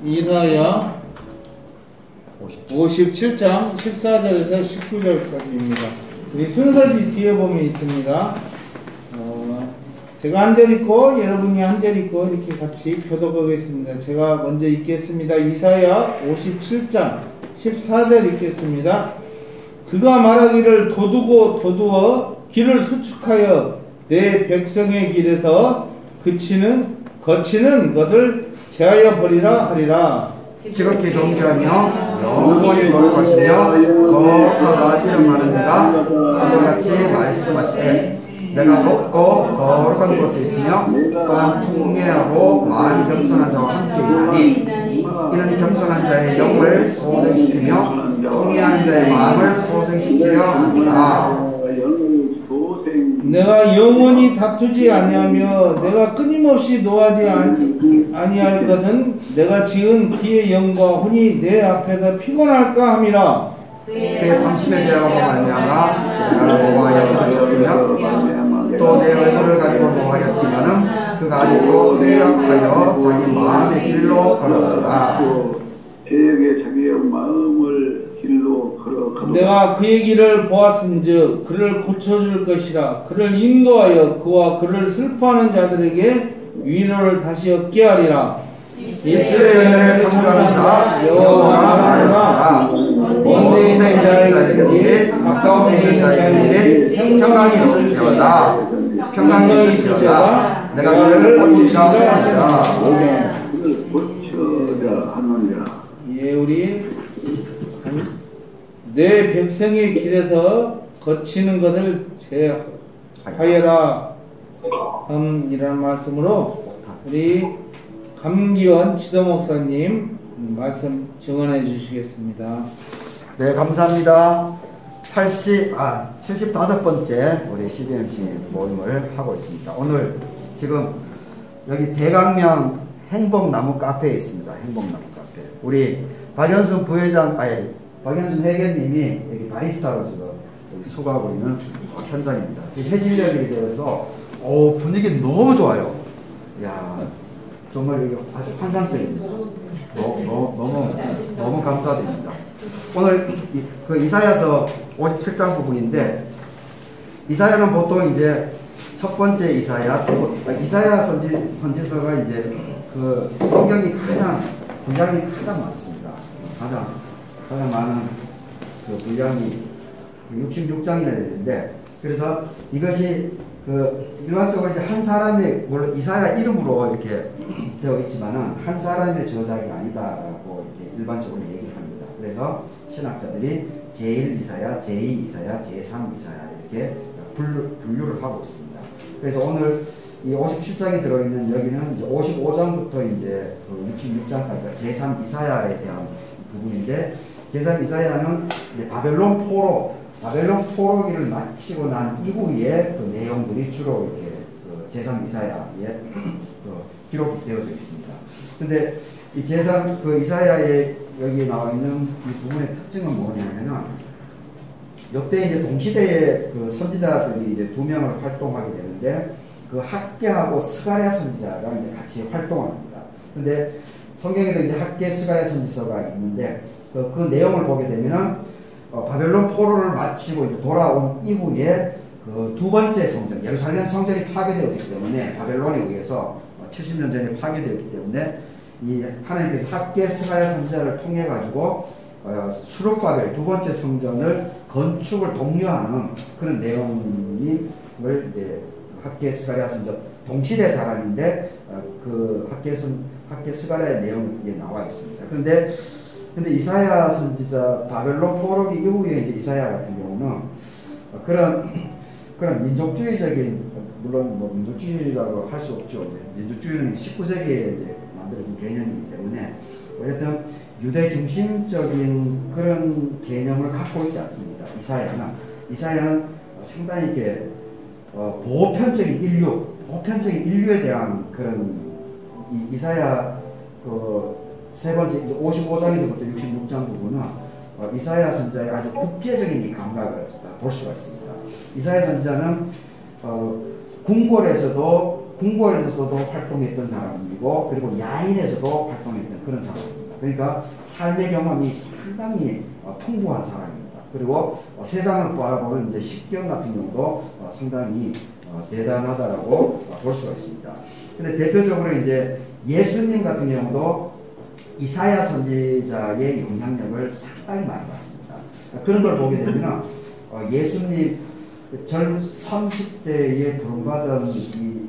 이사야 57장 14절에서 19절까지입니다. 우리 순서지 뒤에 보면 있습니다. 제가 한 절 읽고 여러분이 한 절 읽고 이렇게 같이 교독하겠습니다. 제가 먼저 읽겠습니다. 이사야 57장 14절 읽겠습니다. 그가 말하기를 도두어 길을 수축하여 내 백성의 길에서 거치는 것을 제하여 버리라 하리라. 지극히 존귀하며 영원히 거룩하시며 거룩하다 이름하는 자가 이같이 말씀하시되 내가 높고 거룩한 곳에 있으며 또한 통례하고 많이 겸손한 자와 함께 있나니 이는 겸손한 자의 영을 소생시키며 통례하는 자의 마음을 소생시키려 합니다. 내가 영원히 다투지 아니하며 내가 끊임없이 노하지 아니할 것은 내가 지은 그의 영과 혼이 내 앞에서 피곤할까 함이라. 그의 당신의 죄악으로 말미암아 내가 노하여 그쳤으며 또 내 얼굴을 가지고 노하였지만은 그가 아직도 내 앞하여 자기 마음의 길로 걸어가라. 죄악의 자기의 마음을 길로 걸어가도록 내가 그의 길을 보았은즉 그를 고쳐줄 것이라. 그를 인도하여 그와 그를 슬퍼하는 자들에게 위로를 다시 얻게 하리라. 이스라엘을 청구하는 자 여호와가 말하노라. 먼데 있는 자에게 가까운 있는 자에게 평강이 있을지어다. 평강이 있을지어다. 내가 그를 고치리라 하시라. 그를 고쳐라 하느니라. 예, 우리 내 백성의 길에서 거치는 것을 제하여라 이라는 말씀으로 우리 감기원 지도 목사님 말씀 증언해 주시겠습니다. 네, 감사합니다. 75번째 우리 CBMC 모임을 하고 있습니다. 오늘 지금 여기 대강명 행복나무 카페에 있습니다. 행복나무 카페. 우리 박연순 부회장, 박연순 회계님이 여기 바리스타로 지금 여기 수고하고 있는 현장입니다. 해질녘이 되어서 분위기 너무 좋아요. 이야, 정말 이게 아주 환상적입니다. 너무 감사드립니다. 오늘 그 이사야서 57장 부분인데, 이사야는 보통 이제 첫 번째 이사야 선지서가 이제 그 성경이 분량이 가장 많습니다. 가장 많은 그 분량이 66장이나 되는데, 그래서 이것이 그 일반적으로 이제 한 사람의, 물론 이사야 이름으로 이렇게 되어 있지만은 한 사람의 저작이 아니다라고 이렇게 일반적으로 얘기를 합니다. 그래서 신학자들이 제1 이사야, 제2 이사야, 제3 이사야 이렇게 분류를 하고 있습니다. 그래서 오늘 이 57장에 들어있는 여기는 이제 55장부터 이제 그 66장까지가 제3 이사야에 대한 부분인데, 제3 이사야는 이제 바벨론 포로기를 마치고 난 이후에 그 내용들이 주로 이렇게 그 제3 이사야에 기록이 되어져 있습니다. 근데 이 제3 그 이사야에 여기 나와 있는 이 부분의 특징은 뭐냐면은, 역대 이제 동시대의 그 선지자들이 이제 두 명을 활동하게 되는데, 그 학개하고 스가랴 선지자가 이제 같이 활동을 합니다. 근데 성경에도 이제 학개, 스가랴 선지서가 있는데, 그 내용을 보게 되면은 바벨론 포로를 마치고 이제 돌아온 이후에 그 두 번째 성전, 예루살렘 성전이 파괴되었기 때문에, 바벨론에 의해서 70년 전에 파괴되었기 때문에 이 하나님께서 학개, 스가랴 선지자를 통해 가지고 수룹바벨 두 번째 성전을 건축을 독려하는 그런 내용을 이제 학개, 스가랴 선지자 동시대 사람인데 그 학개, 스가랴의 내용이 나와 있습니다. 근데 이사야 선지자 바벨론 포로기 이후에 이제 이사야 같은 경우는 그런 민족주의적인, 물론 뭐 민족주의라고 할 수 없죠. 민족주의는 19세기에 이제 만들어진 개념이기 때문에 어쨌든 유대 중심적인 그런 개념을 갖고 있지 않습니다. 이사야는 상당히 이렇게 보편적인 인류에 대한 그런 이사야 세 번째 55장에서부터 66장 부분은 이사야 선지자의 아주 국제적인 이 감각을 볼 수가 있습니다. 이사야 선지자는 궁궐에서도 활동했던 사람이고, 그리고 야인에서도 활동했던 그런 사람입니다. 그러니까 삶의 경험이 상당히 풍부한 사람입니다. 그리고 세상을 바라보는 이제 식견 같은 경우도 상당히 대단하다라고 볼 수가 있습니다. 근데 대표적으로 이제 예수님 같은 경우도 이사야 선지자의 영향력을 상당히 많이 받습니다. 그런 걸 보게 되면 예수님 30대에 부름받은 이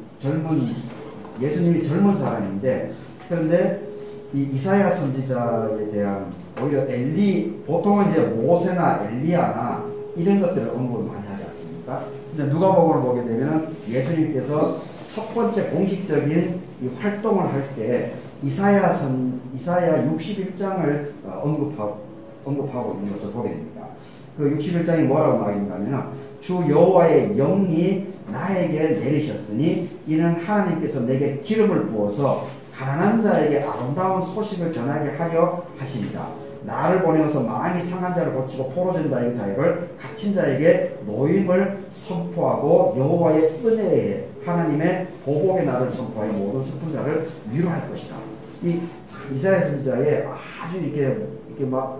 예수님이 젊은 사람인데, 그런데 이 이사야 선지자에 대한 오히려 보통은 이제 모세나 엘리야나 이런 것들을 언급을 많이 하지 않습니까? 근데 누가복음을 보게 되면 예수님께서 첫 번째 공식적인 이 활동을 할 때 이사야 61장을 언급하고 있는 것을 보게 됩니다. 그 61장이 뭐라고 나와 있는가 하면, 주 여호와의 영이 나에게 내리셨으니 이는 하나님께서 내게 기름을 부어서 가난한 자에게 아름다운 소식을 전하게 하려 하십니다. 나를 보내어서 마음이 상한 자를 고치고 포로된 자에게 자유를, 갇힌 자에게 노임을 선포하고 여호와의 은혜에 하나님의 보복의 날을 선포하여 모든 슬픈 자를 위로할 것이다. 이 이사야 선지자의 아주 이렇게 막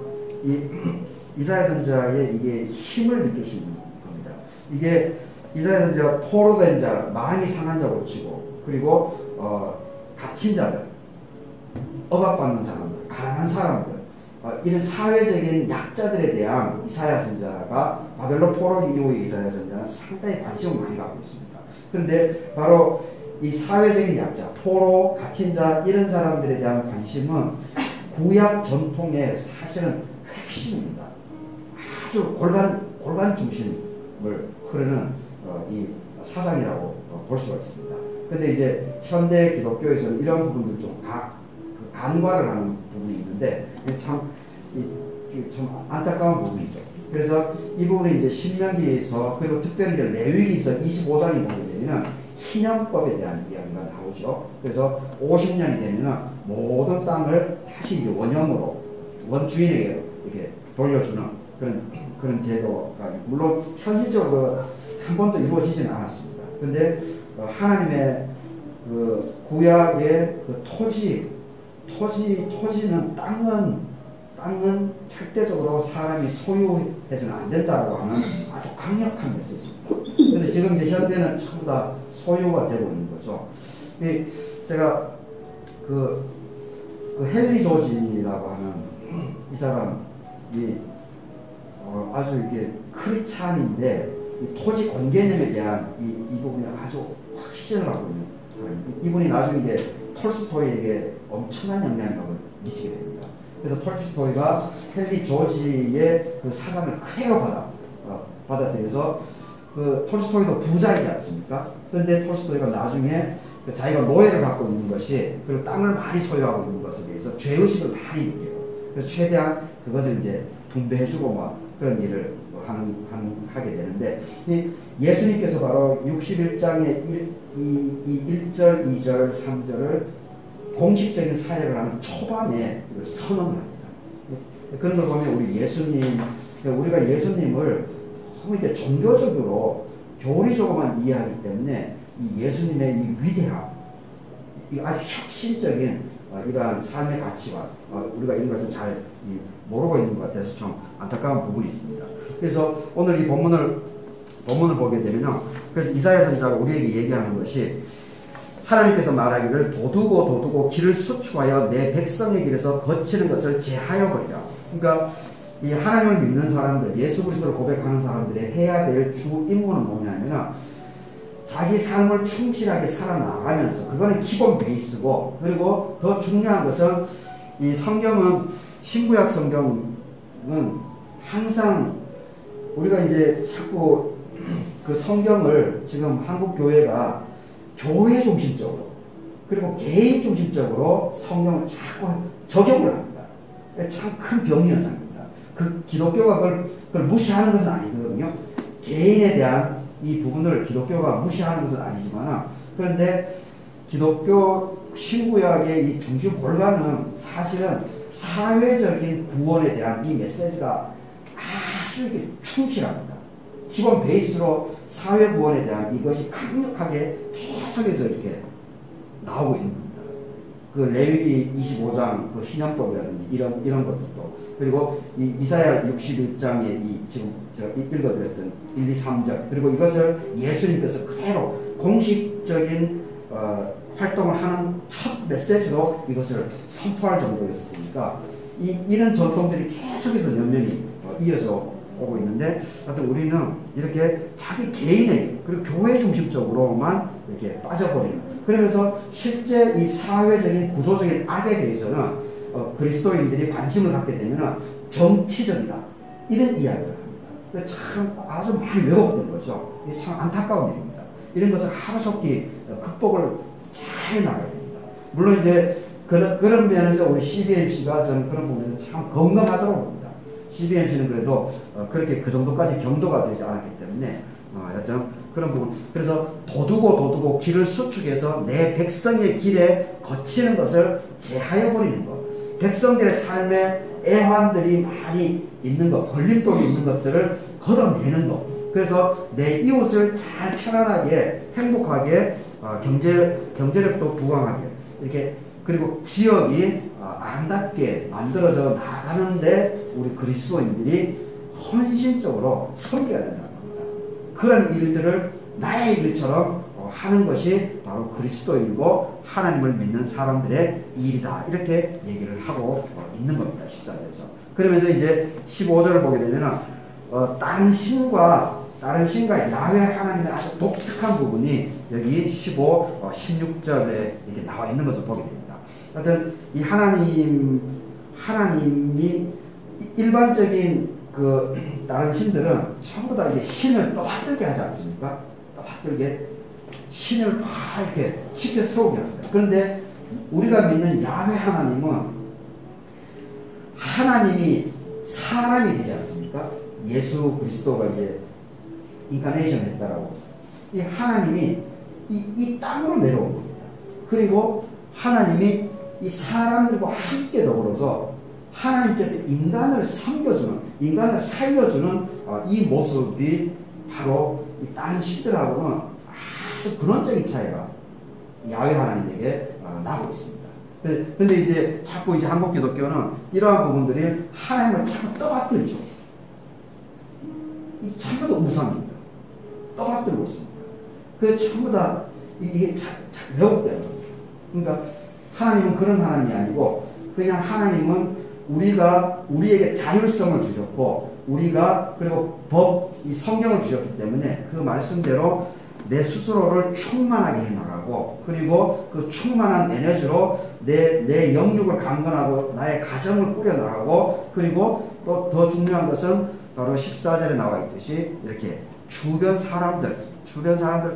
이사야 선지자의 이게 힘을 느낄 수 있는 겁니다. 이게 이사야 선지자가 포로된 자, 마음이 상한 자 고치고, 그리고 갇힌 자들, 억압받는 사람들, 가난한 사람들, 이런 사회적인 약자들에 대한 이사야 선지자가 바벨론 포로 이후의 이사야 선지자는 상당히 관심을 많이 갖고 있습니다. 그런데 바로 이 사회적인 약자, 포로, 갇힌 자 이런 사람들에 대한 관심은 구약 전통의 사실은 핵심입니다. 아주 골반 중심을 흐르는 이 사상이라고 볼 수가 있습니다. 근데 이제 현대 기독교에서는 이런 부분들 좀 간과를 하는 부분이 있는데 참 안타까운 부분이죠. 그래서 이 부분이 이제 신명기에서, 그리고 특별히 이제 레위기서 25장이 보게 되면 희년법에 대한 이야기가 나오죠. 그래서 50년이 되면은 모든 땅을 다시 이제 원주인에게 이렇게 돌려주는 그런 제도가, 물론 현실적으로 한 번도 이루어지지는 않았습니다. 근데 하나님의 그 구약의 그 토지는 땅은 절대적으로 사람이 소유해서는 안 된다고 하는 아주 강력한 메시지입니다. 그런데 지금 이제 현대는 전부 다 소유가 되고 있는 거죠. 제가 그 헨리 조지라고 하는 이 사람이 아주 이게 크리스찬인데 이 토지 공개념에 대한 이 부분이 아주 확신을 갖고 있는 사람입니다. 이분이 나중에 이제 톨스토이에게 엄청난 영향력을 미치게 됩니다. 그래서 톨스토이가 헨리 조지의 그 사상을 그대로 받아들여서, 그 톨스토이도 부자이지 않습니까? 그런데 톨스토이가 나중에 자기가 노예를 갖고 있는 것이, 그리고 땅을 많이 소유하고 있는 것에 대해서 죄의식을 많이 느껴요. 그래서 최대한 그것을 이제 분배해주고 막 그런 일을 하게 되는데, 예수님께서 바로 61장의 1절, 2절, 3절을 공식적인 사역을 하는 초반에 선언합니다. 그런 걸 보면 우리가 예수님을 너무 이제 종교적으로 교리적으로만 이해하기 때문에 이 예수님의 이 위대함, 이 아주 혁신적인 이러한 삶의 가치관, 우리가 이런 것을 잘 모르고 있는 것 같아서 좀 안타까운 부분이 있습니다. 그래서 오늘 이 본문을 보게 되면요, 그래서 이사야 선지자가 우리에게 얘기하는 것이, 하나님께서 말하기를 도두고 길을 수축하여 내 백성의 길에서 거치는 것을 제하여 버리라. 그러니까 이 하나님을 믿는 사람들, 예수 그리스도를 고백하는 사람들의 해야 될 주 임무는 뭐냐면, 자기 삶을 충실하게 살아나가면서, 그거는 기본 베이스고, 그리고 더 중요한 것은 이 성경은, 신구약 성경은 항상 우리가 이제 자꾸 그 성경을 지금 한국 교회가 교회 중심적으로, 그리고 개인 중심적으로 성경을 자꾸 적용을 합니다. 참 큰 병리현상입니다. 그 기독교가 그걸 무시하는 것은 아니거든요. 개인에 대한 이 부분을 기독교가 무시하는 것은 아니지만, 그런데 기독교 신구약의 이 중심 골간은 사실은 사회적인 구원에 대한 이 메시지가 아주 이렇게 충실합니다. 기본 베이스로 사회 구원에 대한 이것이 강력하게 계속해서 이렇게 나오고 있는 겁니다. 그 레위기 25장 그 희년법이라든지 이런 것들도, 그리고 이 이사야 61장의 이 지금 제가 읽어드렸던 1, 2, 3절, 그리고 이것을 예수님께서 그대로 공식적인 활동을 하는 첫 메시지로 이것을 선포할 정도였으니까 이런 전통들이 계속해서 연면이 이어져 오고 있는데, 하여튼 우리는 이렇게 자기 개인에게 그리고 교회 중심적으로만 이렇게 빠져버리는, 그러면서 실제 이 사회적인 구조적인 악에 대해서는 그리스도인들이 관심을 갖게 되면 정치적이다 이런 이야기를 합니다. 참 아주 많이 왜곡된 거죠. 이게 참 안타까운 일입니다. 이런 것을 하루속히 극복을 잘 나가야 됩니다. 물론 이제 그런 면에서 우리 CBMC가 저는 그런 부분에서 참 건강하다고 봅니다. CBMC는 그래도 그렇게 그 정도까지 경도가 되지 않았기 때문에 여튼 그런 부분, 그래서 도두고 길을 수축해서 내 백성의 길에 거치는 것을 제하여 버리는 것, 백성들의 삶에 애환들이 많이 있는 것, 걸림돌이 있는 것들을 걷어내는 것, 그래서 내 이웃을 잘 편안하게 행복하게 경제력도 부강하게 이렇게, 그리고 지역이 아름답게 만들어져 나가는데 우리 그리스도인들이 헌신적으로 섬겨야 된다는 겁니다. 그런 일들을 나의 일처럼 하는 것이 바로 그리스도인이고 하나님을 믿는 사람들의 일이다, 이렇게 얘기를 하고 있는 겁니다. 14절에서. 그러면서 이제 15절을 보게 되면 다른 신과 야훼 하나님의 아주 독특한 부분이 여기 15, 16절에 이렇게 나와 있는 것을 보게 됩니다. 하여튼 이 하나님이 일반적인 그 다른 신들은 전부 다 이게 신을 떠받들게 하지 않습니까? 떠받들게 신을 막 이렇게 지켜 세우게 합니다. 그런데 우리가 믿는 야훼 하나님은 하나님이 사람이 되지 않습니까? 예수 그리스도가 이제 인카네이션 했다라고. 이 하나님이 이 땅으로 내려온 겁니다. 그리고 하나님이 이 사람들과 함께 더불어서 하나님께서 인간을 섬겨주는, 인간을 살려주는 이 모습이 바로 이 다른 신들하고는 아주 근원적인 차이가 야훼 하나님에게 나고 있습니다. 근데 이제 자꾸 이제 한국 기독교는 이러한 부분들이 하나님을 자꾸 떠받들죠. 이 전부 다 우상입니다. 떠받들고 있습니다. 그 전부 다 이게 왜곡되는 겁니다. 그러니까 하나님은 그런 하나님이 아니고, 그냥 하나님은 우리에게 자율성을 주셨고, 그리고 이 성경을 주셨기 때문에 그 말씀대로 내 스스로를 충만하게 해나가고, 그리고 그 충만한 에너지로 내 영육을 강건하고 나의 가정을 꾸려나가고, 그리고 또 더 중요한 것은 바로 14절에 나와 있듯이 이렇게 주변 사람들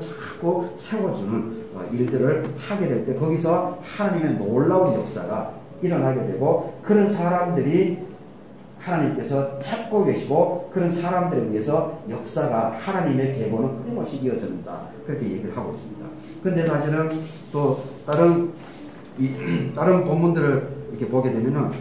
자꾸 세워주는 일들을 하게 될 때 거기서 하나님의 놀라운 역사가 일어나게 되고, 그런 사람들이 하나님께서 찾고 계시고 그런 사람들에 의해서 역사가 하나님의 계보는 끊임없이 이어진다, 그렇게 얘기를 하고 있습니다. 근데 사실은 또 다른 본문들을 이렇게 보게 되면은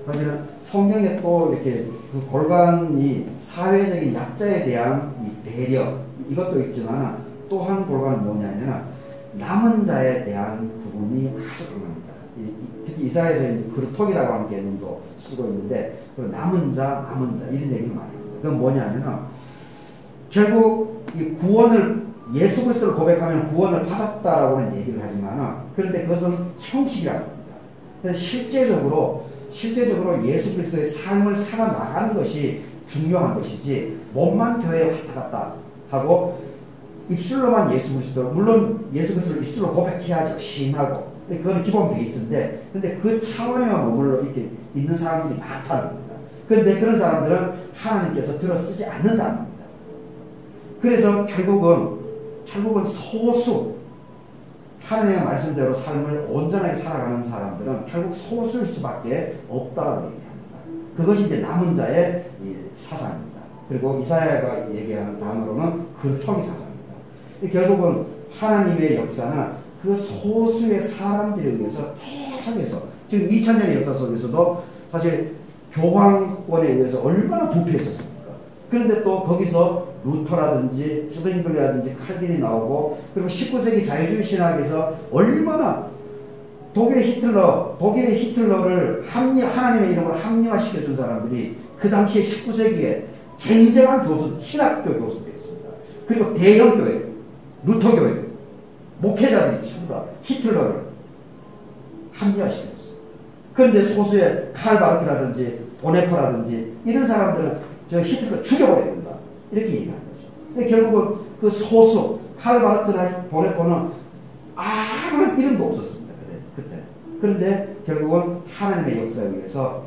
사실은 성경에 또 이렇게 그 골간이 사회적인 약자에 대한 이 배려, 이것도 있지만 또 한 골간은 뭐냐면 남은 자에 대한 부분이 아주 강합니다. 특히 이사야에서 이제 그루톡이라고 하는 개념도 쓰고 있는데, 남은 자 이런 얘기를 많이 합니다. 그건 뭐냐면 결국 이 구원을, 예수 그리스도를 고백하면 구원을 받았다라고는 얘기를 하지만, 그런데 그것은 형식이라고 합니다. 그래서 실제적으로 예수 그리스도의 삶을 살아나가는 것이 중요한 것이지, 몸만 교회에 왔다 갔다 하고 입술로만 예수 그리스도를, 물론 예수 그리스도를 입술로 고백해야죠. 시인하고. 근데 그건 기본 베이스인데, 근데 그 차원에만 머물러 이렇게 있는 사람들이 많다는 겁니다. 그런데 그런 사람들은 하나님께서 들어 쓰지 않는다는 겁니다. 그래서 결국은 소수, 하나님의 말씀대로 삶을 온전하게 살아가는 사람들은 결국 소수일 수밖에 없다고 얘기합니다. 그것이 이제 남은 자의 사상입니다. 그리고 이사야가 얘기하는 단어로는 그루터기 사상입니다. 결국은 하나님의 역사는 그 소수의 사람들에 의해서 계속해서, 지금 2000년의 역사 속에서도 사실 교황권에 의해서 얼마나 부패했었습니까? 그런데 또 거기서 루터라든지 스프링글이라든지 칼빈이 나오고, 그리고 19세기 자유주의 신학에서 얼마나 독일의 히틀러를 하나님의 이름으로 합리화시켜준 사람들이 그 당시에 19세기에 쟁쟁한 교수, 신학교 교수들이었습니다. 그리고 대형교회, 루터교회, 목회자들이 전부 다 히틀러를 합리화시켰어요. 그런데 소수의 칼 바르트라든지 보네퍼라든지 이런 사람들은 저 히틀러 죽여버려야 된다. 이렇게 얘기하는 거죠. 결국은 그 소수, 칼 바르트나 보네퍼는 아무런 이름도 없었습니다. 그때. 그런데 결국은 하나님의 역사에 의해서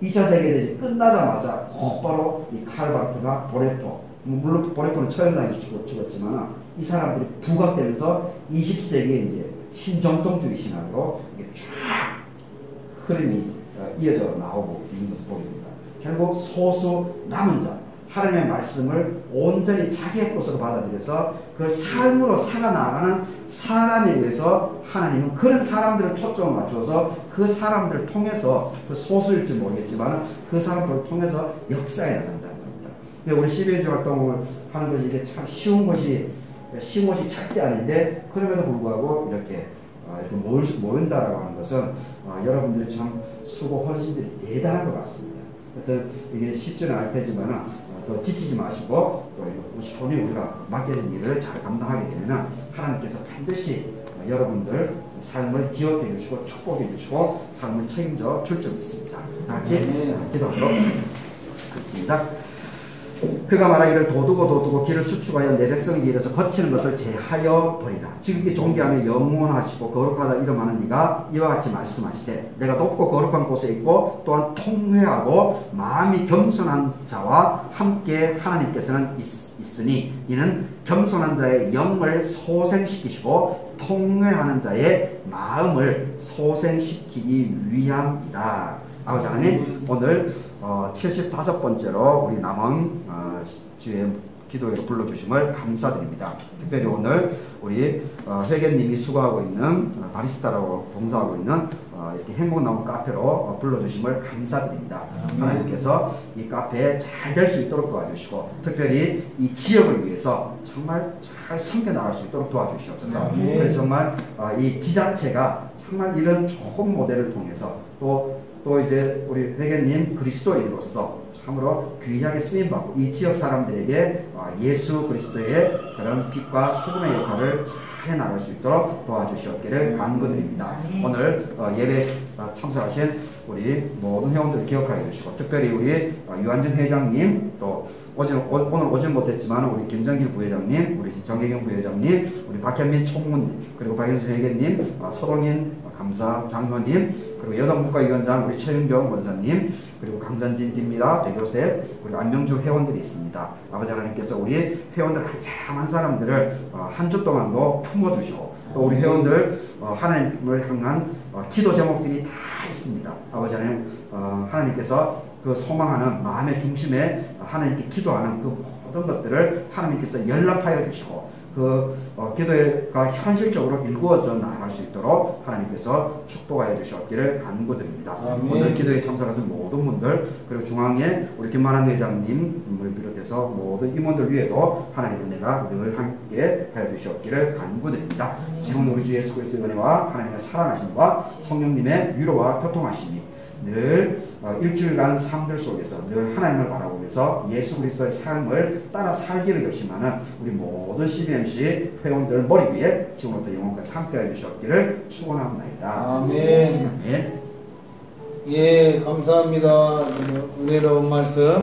2차 세계대전이 끝나자마자 곧바로 이 칼 바르트나 보네퍼, 물론 보네퍼는 처형당해서 죽었지만 이 사람들이 부각되면서 20세기에 이제 신정통주의 신학으로 이게 쫙 흐름이 이어져 나오고 있는 것을 보게 됩니다. 결국 소수 남은 자, 하나님의 말씀을 온전히 자기의 것으로 받아들여서 그 삶으로 살아나가는 사람에 의해서 하나님은 그런 사람들을 초점을 맞추어서 그 사람들을 통해서 그 소수일지 모르겠지만 그 사람들을 통해서 역사에 나간다는 겁니다. 근데 우리 12인조 활동을 하는 것이 이게 참 쉬운 것이 절대 아닌데 그럼에도 불구하고 이렇게 모인다라고 하는 것은 여러분들이 참 수고 헌신들이 대단한 것 같습니다. 하여튼 이게 쉽지는 않을 테지만 또 지치지 마시고 또 우리 우리가 맡겨진 일을 잘 감당하게 되면 하나님께서 반드시 여러분들 삶을 기억해 주시고 축복해 주시고 삶을 책임져 줄 줄 믿습니다. 다 같이 기도하도록 하겠습니다. 그가 말하기를 도두고 길을 수축하여 내 백성에게 이르러서 거치는 것을 제하여 버리라. 지극히 존귀하며 영원하시고 거룩하다 이름하는 이가 이와 같이 말씀하시되 내가 높고 거룩한 곳에 있고 또한 통회하고 마음이 겸손한 자와 함께 하나님께서는 있으니 이는 겸손한 자의 영을 소생시키시고 통회하는 자의 마음을 소생시키기 위함이다. 아버지 하나님, 오늘 75번째로 우리 남원 주의 기도회로 불러주심을 감사드립니다. 특별히 오늘 우리 회계님이 수고하고 있는 바리스타라고 봉사하고 있는 이렇게 행복나무 카페로 불러주심을 감사드립니다. 하나님께서 이 카페에 잘 될 수 있도록 도와주시고 특별히 이 지역을 위해서 정말 잘 섬겨나갈 수 있도록 도와주시옵소서. 그래서 정말 이 지자체가 정말 이런 좋은 모델을 통해서 또 이제 우리 회계님 그리스도인으로서 참으로 귀하게 쓰임받고 이 지역 사람들에게 예수 그리스도의 그런 빛과 소금의 역할을 잘 해나갈 수 있도록 도와주시옵기를 간구드립니다. 오늘 예배 참석하신 우리 모든 회원들을 기억하여 주시고 특별히 우리 유한준 회장님 또 오늘 오질 못했지만 우리 김정길 부회장님, 우리 정혜경 부회장님, 우리 박현민 총무님, 그리고 박현수 회계님, 서동인 감사 장로님, 그리고 여성국가위원장 우리 최윤경 원사님, 그리고 강산진, 김미라, 백요셉, 우리 안명주 회원들이 있습니다. 아버지 하나님께서 우리 회원들 한 사람 한 사람들을 한 주 동안도 품어주시고 또 우리 회원들 하나님을 향한 기도 제목들이 다 있습니다. 아버지 하나님, 하나님께서 그 소망하는 마음의 중심에 하나님께 기도하는 그 모든 것들을 하나님께서 연락하여 주시고 그 기도가 현실적으로 이루어져 나갈 수 있도록 하나님께서 축복하여 주셨기를 간구드립니다. 오늘 기도에 참석하신 모든 분들 그리고 중앙에 우리 김만한 회장님을 비롯해서 모든 임원들 위에도 하나님의 은혜가 늘 함께 하여 주셨기를 간구드립니다. 지금 우리 주 예수 그리스도의 은혜와 하나님의 사랑하심과 성령님의 위로와 교통하심이 늘 일주일간 삶들 속에서 늘 하나님을 바라보면서 예수 그리스도의 삶을 따라 살기를 결심하는 우리 모든 CBMC 회원들 머리 위에 지금부터 영원까지 함께해 주셨기를 축원합니다. 아멘. 예, 감사합니다. 은혜로운 말씀.